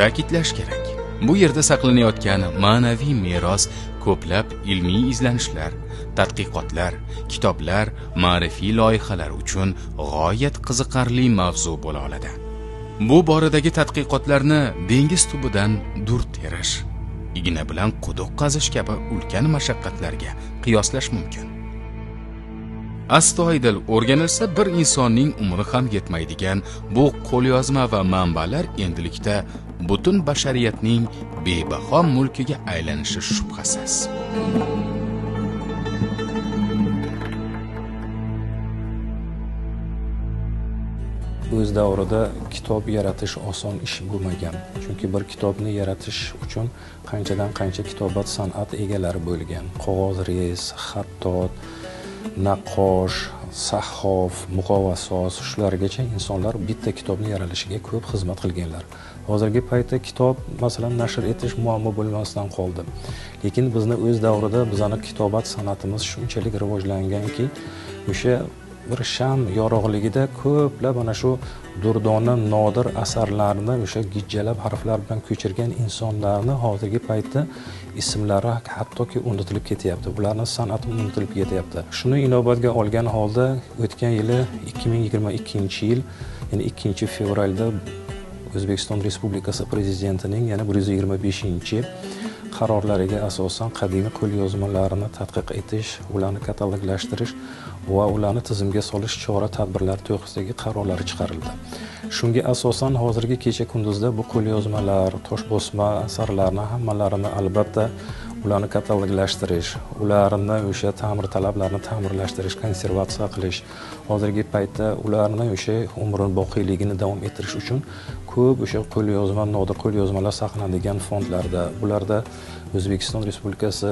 Ta'kidlash kerak, bu yerda saqlanayotgan ma'naviy meros ko'plab ilmiy izlanishlar, tadqiqotlar, kitoblar, ma'rifiy loyihalar uchun g'oyat qiziqarli mavzu bo'la oladi. Bu boradagi tadqiqotlarni dengiz tubidan dur terish, igna bilan quduq qazish kabi ulkan mashaqqatlarga qiyoslash mumkin. Astoydil o'rganilsa bir insonning umri ham yetmaydigan bu qo'lyozma va manbalar endilikda butun bashariyatning bebaho mulkiga aylanishi shubhasiz. O'z davrida kitob yaratish oson ish bo'lmagan. Chunki bir kitobni yaratish uchun qanchadan qancha kitobat san'at egalari bo'lgan. Qog'oz rez, xattot, naqqosh, sahhof, muqovasos, shulargacha insonlar bitta kitobni yaralishiga ko'p xizmat qilganlar. Hozirgi paytda kitob masalan nashr etish muammo bo'lmasdan qoldi. Lekin bizni o'z davrida bizning kitobat san'atimiz shunchalik rivojlanganki, o'sha bir sham yorug'ligida ko'plab ana shu durdona nodir asarlarni o'sha gijjalab harflar bilan ko'chirgan insonlarni hozirgi paytda ismlari hattoki unutilib ketyapti. Ularning san'ati unutilib ketyapti. Shuni inobatga olgan holda o'tgan yili 2022-yil, ya'ni 2-fevralda O'zbekiston Respublikasi Prezidentining yana 125-qarorlariga asosan qadimiy qo'lyozmalarni tadqiq etish, ularni kataloglashtirish va ularni tizimga solish chora-tadbirlari to'g'risidagi qarorlari chiqarildi. Shunga asosan hozirgi kecha kunduzda bu qo'lyozmalar, tosh bosma asarlarni hammalarini albatta ularni kataloglashtirish, ularni o'sha ta'mir talablarini ta'mirlashtirish, konservatsiya qilish, hozirgi paytda ularni o'sha umri boqiyligini davom ettirish uchun ko'p o'sha qo'lyozma, nodir qo'lyozmalar saqlanadigan fondlarda, bularda O'zbekiston Respublikasi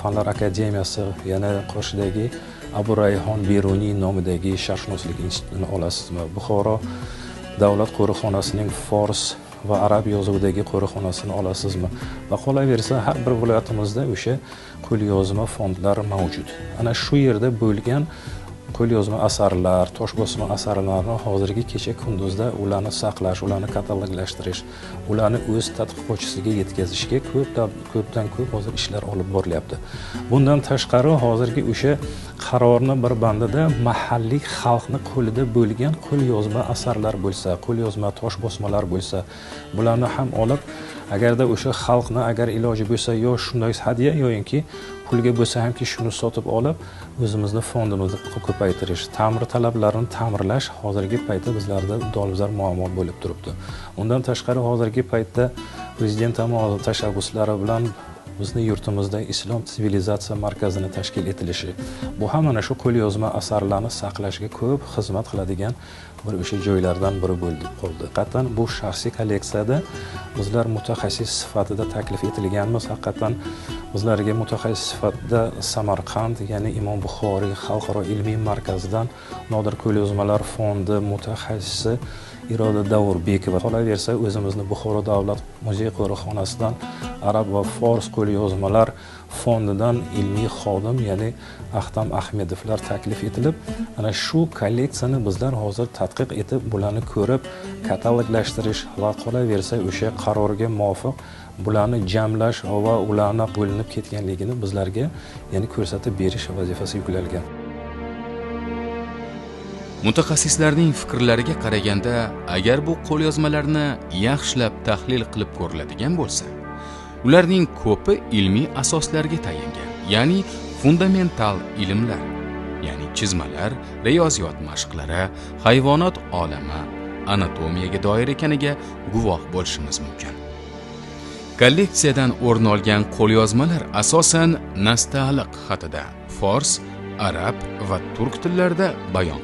Fanlar akademiyasi, yana Qoshidagi Abu Rayhon Beruniy nomidagi sharqshunoslik institutini olasizmi? Buxoro davlat qo'riqxonasining fors va arab yozuvidagi qo'riqxonasini olasizmi? Va qolaversa har bir viloyatimizda o'sha qo'lyozma fondlari mavjud. Ana shu yerda bo'lgan qo'lyozma asarlar, tosh bosma asarlarni hozirgi kecha kunduzda ularni saqlash, ularni kataloglashtirish, ularni o'z tadqiqotchisiga yetkazishga ko'pdan ko'p hozir ishlar olib borilyapti. Bundan tashqari hozirgi o'sha qarorni bir bandida mahalliy xalqni qo'lida bo'lgan qo'lyozma asarlar bo'lsa, qo'lyozma tosh bosmalar bo'lsa, bularni ham olib, agarda o'sha xalqni agar iloji bo'lsa yo shunday hadya yo'inki pulga bo'lsa hamki shuni sotib olib o'zimizni fondimizni ko'paytirish, ta'mir talablarini ta'mirlash hozirgi paytda bizlarda dolzarb muammo bo'lib turibdi. Undan tashqari hozirgi paytda prezident tomonidan tashabbuslari bilan bizni yurtimizda islom sivilizatsiya markazini tashkil etilishi, bu ham mana shu qo'lyozma asarlarni saqlashga ko'p xizmat qiladigan bir o'sha joylardan biri bo'ldi. Haqiqatan bu shaxsiy kolleksiyada bizlar mutaxassis sifatida taklif etilganmiz. Haqiqatan bizlarga mutaxassis sifatida Samarqand, ya'ni Imom Buxoriy xalqaro ilmiy markazidan nodir qo'lyozmalar fondi mutaxassisi Iroda Davurbekova, qolaversa o'zimizni Buxoro davlat muzey qo'riqxonasidan arab va fors qo'lyozmalar fondidan ilmiy xodim, ya'ni Ahtam Ahmedovlar taklif etilib, ana shu kolleksiyani bizlar hozir tadqiq etib, bularni ko'rib, kataloglashtirish va qolaversa o'sha qarorga muvofiq bularni jamlash va ularni bo'linib ketganligini bizlarga, ya'ni ko'rsatib berish vazifasi yuklangan. Mutaxassislarning fikrlariga qaraganda, agar bu qo'lyozmalarni yaxshilab tahlil qilib ko'riladigan bo'lsa, ularning ko'pi ilmiy asoslarga tayangan, ya'ni fundamental ilmlar, ya'ni chizmalar, riyoziyot mashqlari, hayvonot olami, anatomiyaga doir ekaniga guvoh bo'lishimiz mumkin. Kolleksiyadan o'rin olgan qo'lyozmalar asosan Nastaliq xatida fors, arab va turk tillarida bayon